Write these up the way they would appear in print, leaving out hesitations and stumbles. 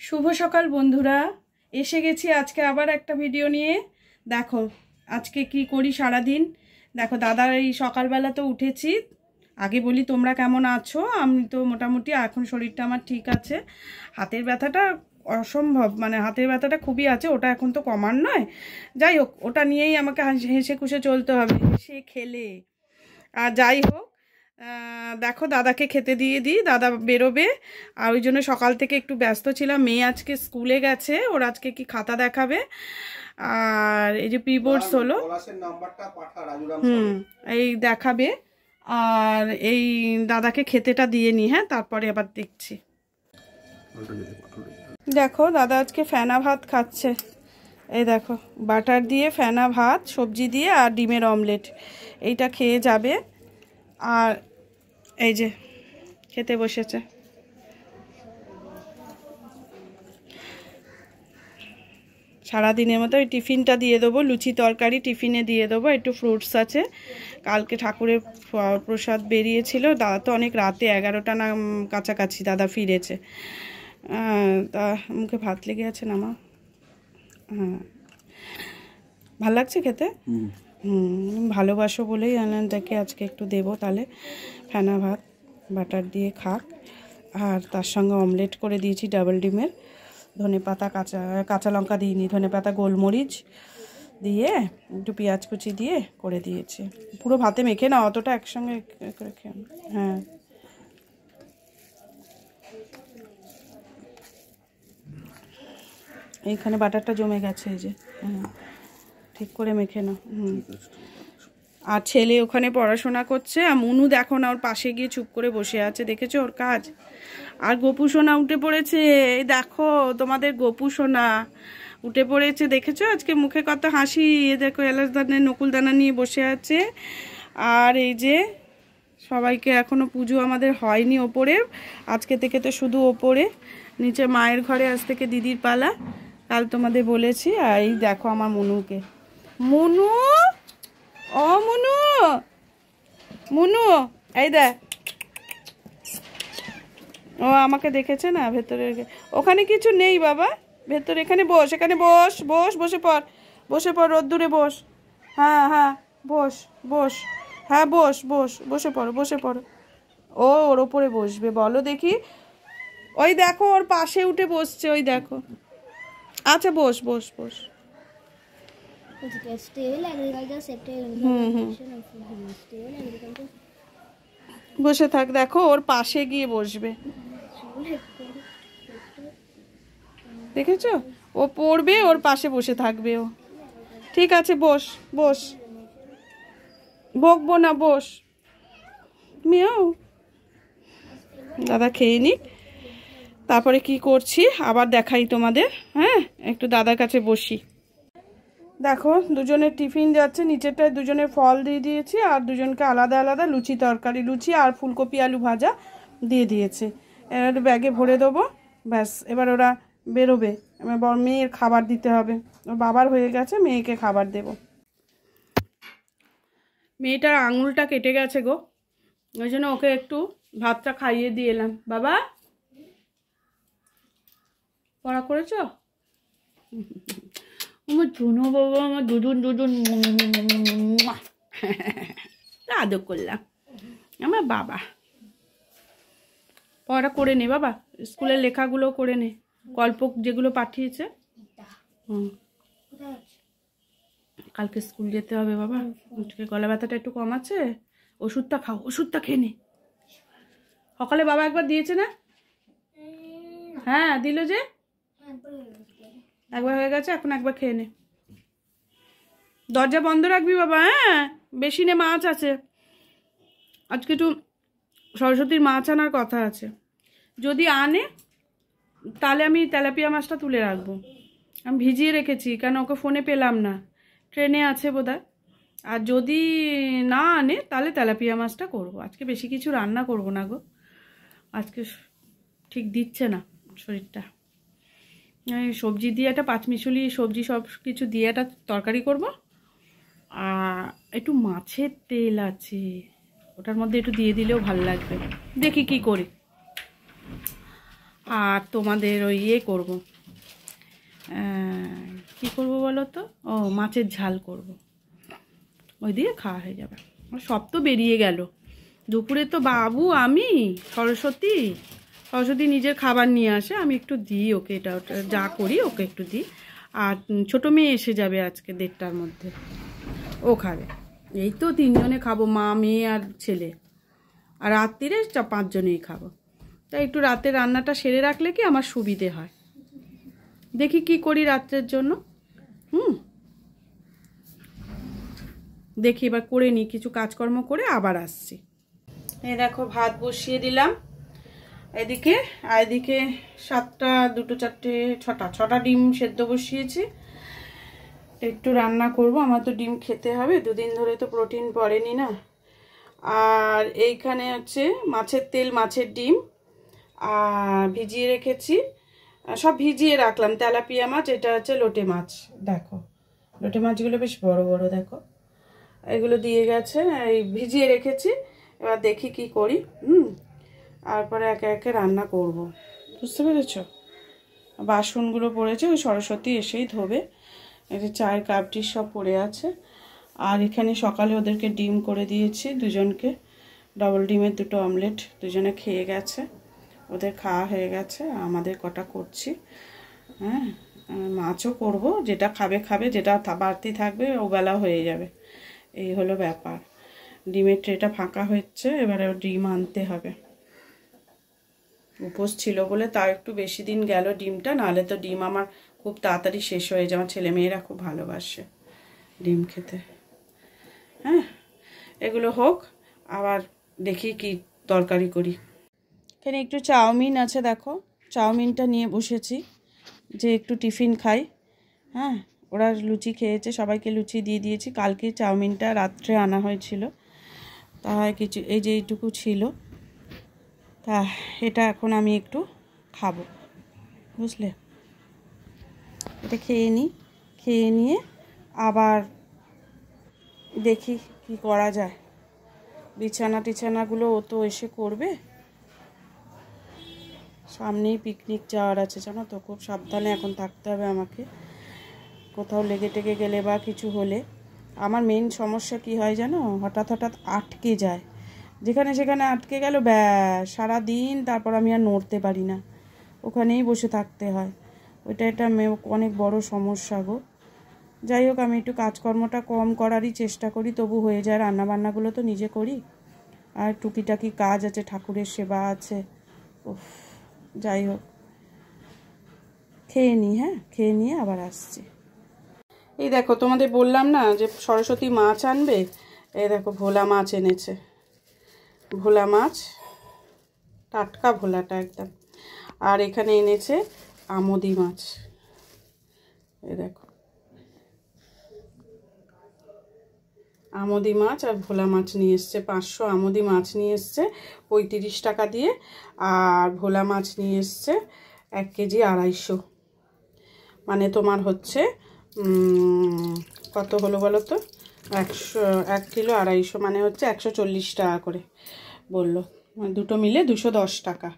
শুভ সকাল বন্ধুরা, এসে গেছি আজকে আবার একটা ভিডিও নিয়ে। দেখো আজকে কি করি সারাদিন। দেখো দাদার এই সকালবেলা তো উঠেছি। আগে বলি তোমরা কেমন আছো। আমি তো মোটামুটি এখন শরীরটা আমার ঠিক আছে। হাতের ব্যথাটা অসম্ভব, মানে হাতের ব্যথাটা খুবই আছে, ওটা এখন তো কমার নয়। যাই হোক, ওটা নিয়েই আমাকে হেসে খুশে চলতে হবে, হেসে খেলে। আর যাই হোক, দেখো দাদাকে খেতে দিয়ে দিই, দাদা বেরোবে। আর ওই জন্য সকাল থেকে একটু ব্যস্ত ছিলাম। মেয়ে আজকে স্কুলে গেছে, ওর আজকে কি খাতা দেখাবে। আর এই যে প্রিবোর্ডস হলো, এই দেখাবে। আর এই দাদাকে খেতেটা দিয়ে নিই, হ্যাঁ, তারপরে আবার দেখছি। দেখো দাদা আজকে ফেনা ভাত খাচ্ছে। এই দেখো বাটার দিয়ে ফেনা ভাত, সবজি দিয়ে আর ডিমের অমলেট, এইটা খেয়ে যাবে। আর এই যে খেতে বসেছে। সারাদিনের মতো ওই টিফিনটা দিয়ে দেবো, লুচি তরকারি টিফিনে দিয়ে দেবো, একটু ফ্রুটস আছে। কালকে ঠাকুরের প্রসাদ বেরিয়েছিল। দাদা তো অনেক রাতে 11টা না কাছাকাছি দাদা ফিরেছে। তা মুখে ভাত লেগে আছে না মা? হ্যাঁ, ভাল লাগছে খেতে। ভালোবাসো বলেই আনন্দকে আজকে একটু দেবো। তাহলে ফেনা ভাত বাটার দিয়ে খাক। আর তার সঙ্গে অমলেট করে দিয়েছি ডাবল ডিমের, ধনেপাতা কাঁচা লঙ্কা দিইনি, ধনেপাতা গোলমরিচ দিয়ে একটু পেঁয়াজ কুচি দিয়ে করে দিয়েছি। পুরো ভাতে মেখে না, অতটা একসঙ্গে করে খেয়ে। হ্যাঁ, এইখানে বাটারটা জমে গেছে, এই যে। হ্যাঁ, ঠিক করে মেখে নাও। আর ছেলে ওখানে পড়াশোনা করছে। আর মনু দেখো না, ওর পাশে গিয়ে চুপ করে বসে আছে, দেখেছো ওর কাজ। আর গোপু সোনা উঠে পড়েছে, এই দেখো তোমাদের গোপু সোনা উঠে পড়েছে, দেখেছো। আজকে মুখে কত হাসি। এ দেখো এলাচ দানা নকুল দানা নিয়ে বসে আছে। আর এই যে সবাইকে, এখনো পুজো আমাদের হয়নি ওপরে, আজকে থেকে তো শুধু ওপরে। নিচে মায়ের ঘরে আজ থেকে দিদির পালা, কাল তোমাদের বলেছি। আর এই দেখো আমার মনুকে, মনু, ও মনু, মনু এই দেখ, ও আমাকে দেখেছে না ভেতরে। ওখানে কিছু নেই বাবা, ভেতরে। এখানে বস, এখানে বস, বস, বসে পড়, বসে পড়, রোদ্দুরে বস। হ্যাঁ হ্যাঁ, বস বস, হ্যাঁ বস বস, বসে পড়ো, বসে পড়ো। ও ওর ওপরে বসবে, বলো দেখি। ওই দেখো ওর পাশে উঠে বসছে, ওই দেখো। আচ্ছা বস বস বস। বসে থাক, দেখো ওর পাশে গিয়ে বসবে, দেখেছো। ও পড়বে, ওর পাশে বসে থাকবে ও। ঠিক আছে বস বস, বকবো না, বস। মেয়েও দাদা খেয়ে নিক, তারপরে কি করছি আবার দেখাই তোমাদের। হ্যাঁ, একটু দাদার কাছে বসি। দেখো দুজনের টিফিন যাচ্ছে, নিচেরটায় দুজনের ফল দিয়ে দিয়েছি, আর দুজনকে আলাদা আলাদা লুচি তরকারি, লুচি আর ফুলকপি আলু ভাজা দিয়ে দিয়েছি। এবার ব্যাগে ভরে দেবো, ব্যাস। এবার ওরা বেরোবে, এবার বড় মেয়ের খাবার দিতে হবে। ওর বাবার হয়ে গেছে, মেয়েকে খাবার দেব। মেয়েটার আঙুলটা কেটে গেছে গো, ওই জন্য ওকে একটু ভাতটা খাইয়ে দিয়ে এলাম। বাবা পড়া করেছ? আমার চুনো বাবা, আমার দুজন দুজন আদর করলাম। আমার বাবা পড়া করে নে বাবা, স্কুলের লেখাগুলো করে নে, গল্প যেগুলো পাঠিয়েছে। কালকে স্কুল যেতে হবে বাবা। গলা ব্যথাটা একটু কম আছে, ওষুধটা খাও, ওষুধটা খেয়ে নে। সকালে বাবা একবার দিয়েছে না? হ্যাঁ দিল যে, একবার হয়ে গেছে, এখন একবার খেয়ে নে। দরজা বন্ধ রাখবি বাবা। হ্যাঁ, বেশি নে, মাছ আছে আজকে, একটু সরস্বতীর মাছ আনার কথা আছে। যদি আনে তাহলে আমি তেলাপিয়া মাছটা তুলে রাখবো। আমি ভিজিয়ে রেখেছি, কেন ওকে ফোনে পেলাম না, ট্রেনে আছে বোধহয়। আর যদি না আনে তাহলে তেলাপিয়া মাছটা করবো। আজকে বেশি কিছু রান্না করব না গো, আজকে ঠিক দিচ্ছে না শরীরটা। সবজি দিয়ে একটা পাঁচমিশালি সবজি সব কিছু দিয়ে একটা তরকারি করব। আর একটু মাছের তেল আছে, ওটার মধ্যে একটু দিয়ে দিলেও ভালো লাগবে, দেখি কি করি। আর তোমাদের ওই ইয়ে করবো, কি করব বলো তো, ও মাছের ঝাল করব, ওই দিয়ে খাওয়া হয়ে যাবে। সব তো বেরিয়ে গেল। দুপুরে তো বাবু, আমি, সরস্বতী নিজের খাবার নিয়ে আসে, আমি একটু দিই ওকে, এটা ওটা যা করি ওকে একটু দিই। আর ছোটো মেয়ে এসে যাবে আজকে 1:30টার মধ্যে, ও খাবে। এই তো 3 জনে খাবো, মা, মেয়ে আর ছেলে। আর রাত্রিরে 5 জনেই খাবো। তাই একটু রাতে রান্নাটা সেরে রাখলে কি আমার সুবিধে হয়। দেখি কি করি রাত্রের জন্য। দেখি এবার করে নিই, কিছু কাজকর্ম করে আবার আসছি। এই দেখো ভাত বসিয়ে দিলাম এদিকে, আর এদিকে 7টা 2টো 4টে 6টা ডিম সেদ্ধ বসিয়েছি। একটু রান্না করব, আমার তো ডিম খেতে হবে, 2 দিন ধরে তো প্রোটিন পড়েনি না। আর এইখানে হচ্ছে মাছের তেল, মাছের ডিম আর ভিজিয়ে রেখেছি, সব ভিজিয়ে রাখলাম। তেলাপিয়া মাছ, এটা হচ্ছে লোটে মাছ, দেখো লোটে মাছগুলো বেশ বড় বড়, দেখো এগুলো দিয়ে গেছে, এই ভিজিয়ে রেখেছি। এবার দেখি কি করি, তারপরে একে একে রান্না করব, বুঝতে পেরেছ। বাসনগুলো পড়েছে, ওই সরস্বতী এসেই ধোবে। এই যে চায়ের কাপটি সব পড়ে আছে। আর এখানে সকালে ওদেরকে ডিম করে দিয়েছি, 2জনকে ডবল ডিমের 2টো অমলেট, 2জনে খেয়ে গেছে, ওদের খাওয়া হয়ে গেছে, আমাদের কটা করছি। হ্যাঁ, মাছও করব, যেটা খাবে খাবে, যেটা বাড়তি থাকবে ওবেলা হয়ে যাবে, এই হলো ব্যাপার। ডিমের ট্রেটা ফাঁকা হচ্ছে, এবারে ডিম আনতে হবে। উপোস ছিল বলে তাও একটু বেশি দিন গেল ডিমটা, নাহলে তো ডিম আমার খুব তাড়াতাড়ি শেষ হয়ে যায়। আমার ছেলেমেয়েরা খুব ভালোবাসে ডিম খেতে। হ্যাঁ, এগুলো হোক, আবার দেখি কি তরকারি করি। এখানে একটু চাউমিন আছে, দেখো চাউমিনটা নিয়ে বসেছি, যে একটু টিফিন খাই। হ্যাঁ, ওরা লুচি খেয়েছে, সবাইকে লুচি দিয়ে দিয়েছি। কালকে চাউমিনটা রাত্রে আনা হয়েছিল, তাই কিছু এই যে এইটুকু ছিল, তা এটা এখন আমি একটু খাবো, বুঝলে। এটা খেয়ে নিই, খেয়ে নিয়ে আবার দেখি কি করা যায়। বিছানাগুলো ও তো এসে করবে, সামনেই পিকনিক যাওয়ার আছে জানো তো, খুব সাবধানে এখন থাকতে হবে আমাকে। কোথাও লেগে টেগে গেলে বা কিছু হলে, আমার মেন সমস্যা কি হয় জানো, হঠাৎ আটকে যায়, যেখানে সেখানে আটকে গেল ব্যাস সারাদিন, তারপর আমি আর নড়তে পারি না, ওখানেই বসে থাকতে হয়। ওইটা এটা অনেক বড় সমস্যা গো। যাই হোক, আমি একটু কাজকর্মটা কম করারই চেষ্টা করি, তবু হয়ে যায়। রান্নাবান্নাগুলো তো নিজে করি, আর টুকিটাকি কাজ আছে, ঠাকুরের সেবা আছে। উফ, যাই হোক, খেয়ে নিই। হ্যাঁ, খেয়ে নিয়ে আবার আসছি। এই দেখো, তোমাদের বললাম না যে সরস্বতী মাছ আনবে, এই দেখো ভোলা মাছ এনেছে, ভোলা মাছ, টাটকা ভোলাটা একদম। আর এখানে এনেছে আমোদি মাছ, এই দেখো আমোদি মাছ আর ভোলা মাছ নিয়ে এসছে। 500 আমোদি মাছ নিয়ে এসছে 35 টাকা দিয়ে, আর ভোলা মাছ নিয়ে এসছে 1 কেজি 250, মানে তোমার হচ্ছে কত হলো বলো তো, 1 কিলো 250, মানে হচ্ছে 140 টাকা করে বললো। দুটো মিলে 210 টাকা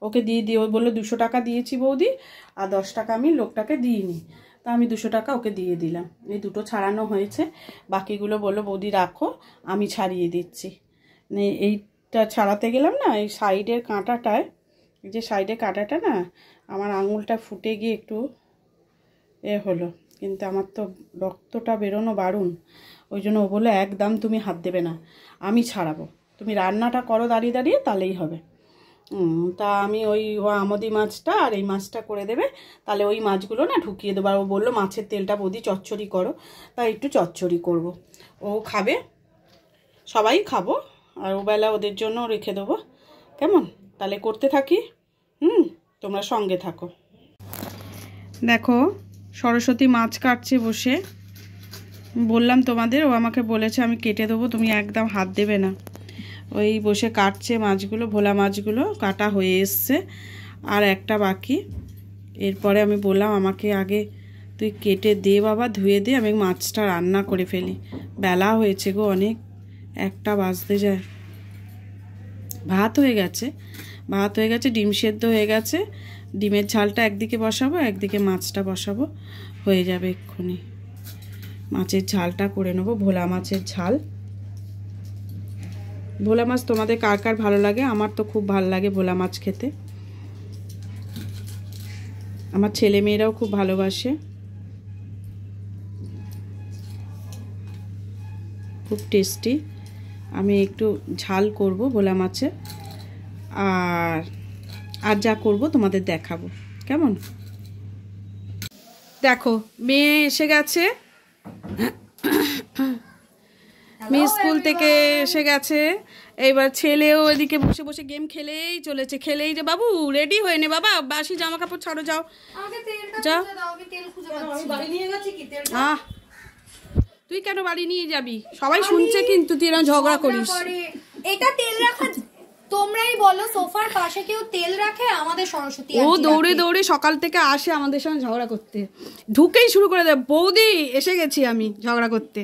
ওকে দিয়ে ও বললো 200 টাকা দিয়েছি বৌদি, আর 10 টাকা আমি লোকটাকে দিইনি, তা আমি 200 টাকা ওকে দিয়ে দিলাম। এই দুটো ছাড়ানো হয়েছে, বাকিগুলো বললো বৌদি রাখো, আমি ছাড়িয়ে দিচ্ছি। এইটা ছাড়াতে গেলাম না, এই সাইডের কাঁটাটায়, এই যে সাইডের কাঁটাটা না, আমার আঙুলটা ফুটে গিয়ে একটু হলো, কিন্তু আমার তো রক্তটা বেরোনো বারণ, ওই জন্য ও বললো একদম তুমি হাত দেবে না, আমি ছাড়াবো, তুমি রান্নাটা করো দাঁড়িয়ে দাঁড়িয়ে, তাহলেই হবে। তা আমি ওই আমোদি মাছটা আর এই মাছটা করে দেবে, তাহলে ওই মাছগুলো না ঢুকিয়ে দেবো। আর ও বললো মাছের তেলটা বৌদি চচ্চড়ি করো, তাই একটু চচ্চড়ি করব। ও খাবে, সবাই খাবো, আর ওবেলা ওদের জন্য রেখে দেবো, কেমন? তাহলে করতে থাকি, তোমরা সঙ্গে থাকো। দেখো সরস্বতী মাছ কাটছে বসে, বললাম তোমাদের, ও আমাকে বলেছে আমি কেটে দেবো, তুমি একদম হাত দেবে না। ওই বসে কাটছে মাছগুলো, ভোলা মাছগুলো কাটা হয়ে এসছে, আর একটা বাকি। এরপরে আমি বললাম আমাকে আগে তুই কেটে দে বাবা, ধুয়ে দে, আমি মাছটা রান্না করে ফেলি। বেলা হয়েছে গো অনেক, 1টা বাজতে যায়। ভাত হয়ে গেছে, ডিম সেদ্ধ হয়ে গেছে, ডিমের ঝালটা একদিকে বসাবো, একদিকে মাছটা বসাবো, হয়ে যাবে এক্ষুনি। মাছের ঝালটা করে নেবো, ভোলা মাছের ঝাল। ভোলা মাছ তোমাদের কার কার ভালো লাগে? আমার তো খুব ভালো লাগে ভোলা মাছ খেতে, আমার ছেলে মেয়েরাও খুব ভালোবাসে, খুব টেস্টি। আমি একটু ঝাল করব ভোলা মাছে, আর যা করব তোমাদের দেখাবো, কেমন? দেখো মেয়ে এসে গেছে, মেয়ে স্কুল থেকে এসে গেছে। এইবার ছেলেও এদিকে বসে বসে গেম খেলেই চলেছে, খেলেই যে বাবু রেডি হয়ে নে বাবা, বাসি জামা কাপড় ছাড়ো, যাও যাও। তুই কেন বাড়ি নিয়ে যাবি? সবাই শুনছে কিন্তু তুই এরকম ঝগড়া করিস। এটা তেল রাখা তোমরাই বলো, সোফার পাশে কেউ তেল রাখে? আমাদের সরস্বতী ও দৌড়ে দৌড়ে সকাল থেকে আসে আমাদের সঙ্গে ঝগড়া করতে, ঢুকেই শুরু করে দেয় বৌদি এসে গেছি আমি ঝগড়া করতে।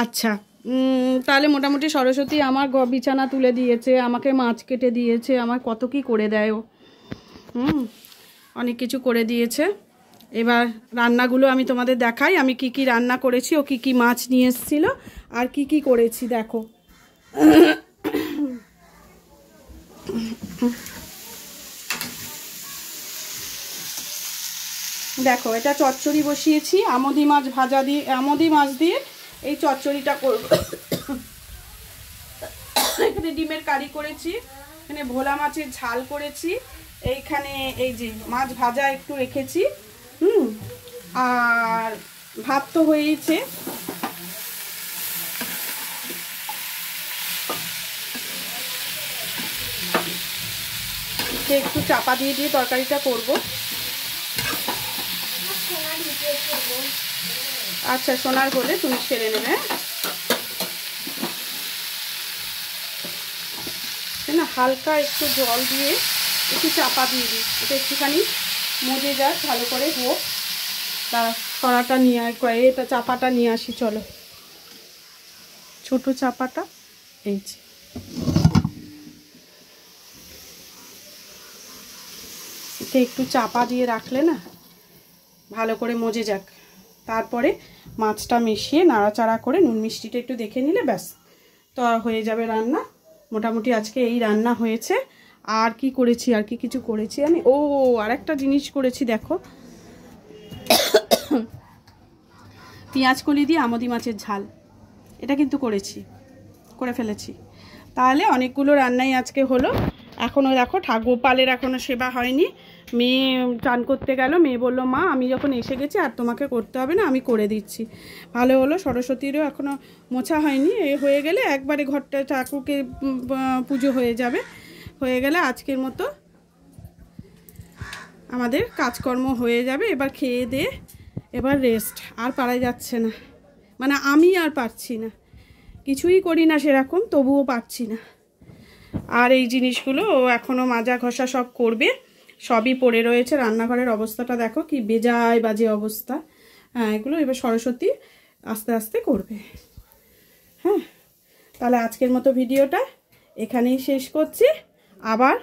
আচ্ছা, তাহলে মোটামুটি সরস্বতী আমার বিছানা তুলে দিয়েছে, আমাকে মাছ কেটে দিয়েছে, আমার কত কি করে দেয় ও, অনেক কিছু করে দিয়েছে। এবার রান্নাগুলো আমি তোমাদের দেখাই, আমি কি কি রান্না করেছি, ও কি কি মাছ নিয়ে এসেছিলো আর কি কি করেছি দেখো। দেখো এটা চচ্চড়ি বসিয়েছি, আমদি মাছ ভাজা দিয়ে, আমদি মাছ দিয়ে এই চচ্চড়িটা করব। এখানে ডিমের কারি করেছি, এখানে ভোলা মাছের ঝাল করেছি, এইখানে এই যে মাছ ভাজা একটু রেখেছি, আর ভাত তো হয়েইছে। একটু চাপা দিয়ে দিয়ে তরকারিটা করব। আচ্ছা সোনার হলে তুমি ছেড়ে নেবে না, হালকা একটু জল দিয়ে একটু চাপা দিয়ে দিই, এটা একটুখানি মজে যাক, ভালো করে হোক। তা কড়াটা নিয়ে এটা চাপাটা নিয়ে আসি, চলো ছোট চাপাটা এই যে, এটা একটু চাপা দিয়ে রাখলে না ভালো করে মজে যাক, তারপরে মাছটা মিশিয়ে নাড়াচাড়া করে নুন মিষ্টিটা একটু দেখে নিলে ব্যাস তো হয়ে যাবে রান্না। মোটামুটি আজকে এই রান্না হয়েছে। আর কি করেছি, আর কি কিছু করেছি আমি, ও আরেকটা জিনিস করেছি দেখো, পেঁয়াজ কলি দিয়ে আমদি মাছের ঝাল, এটা কিন্তু করে ফেলেছি। তাহলে অনেকগুলো রান্নাই আজকে হলো। এখনও দেখো গোপালের এখনও সেবা হয়নি, মেয়ে চান করতে গেল, মেয়ে বলল মা আমি যখন এসে গেছি আর তোমাকে করতে হবে না, আমি করে দিচ্ছি। ভালো হলো, সরস্বতীরও এখনও মোছা হয়নি, হয়ে গেলে একবারে ঘরটা ঠাকুরকে পুজো হয়ে যাবে, হয়ে গেলে আজকের মতো আমাদের কাজকর্ম হয়ে যাবে। এবার খেয়ে দিয়ে এবার রেস্ট, আর পারা যাচ্ছে না, মানে আমি আর পারছি না, কিছুই করি না সেরকম, তবুও পারছি না। আর এই জিনিসগুলো ও এখনও মাজা ঘষা সব করবে, সবই পড়ে রয়েছে। রান্নাঘরের অবস্থাটা দেখো কি বেজায় বাজে অবস্থা। হ্যাঁ এগুলো এবার সরস্বতী আস্তে আস্তে করবে। হ্যাঁ তাহলে আজকের মতো ভিডিওটা এখানেই শেষ করছি, আবার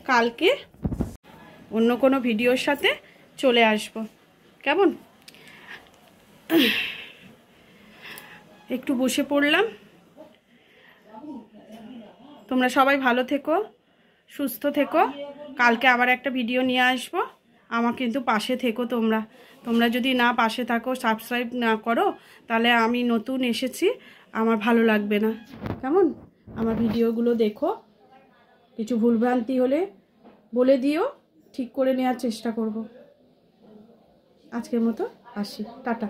কালকে অন্য কোনো ভিডিওর সাথে চলে আসব, কেমন? একটু বসে পড়লাম। তোমরা সবাই ভালো থেকো, সুস্থ থেকো, কালকে আবার একটা ভিডিও নিয়ে আসবো। আমার কিন্তু পাশে থেকো তোমরা যদি না পাশে থাকো, সাবস্ক্রাইব না করো, তাহলে আমি নতুন এসেছি, আমার ভালো লাগবে না, কেমন? আমার ভিডিওগুলো দেখো, কিছু ভুলভ্রান্তি হলে বলে দিও, ঠিক করে নেওয়ার চেষ্টা করব। আজকের মতো আসি, টাটা।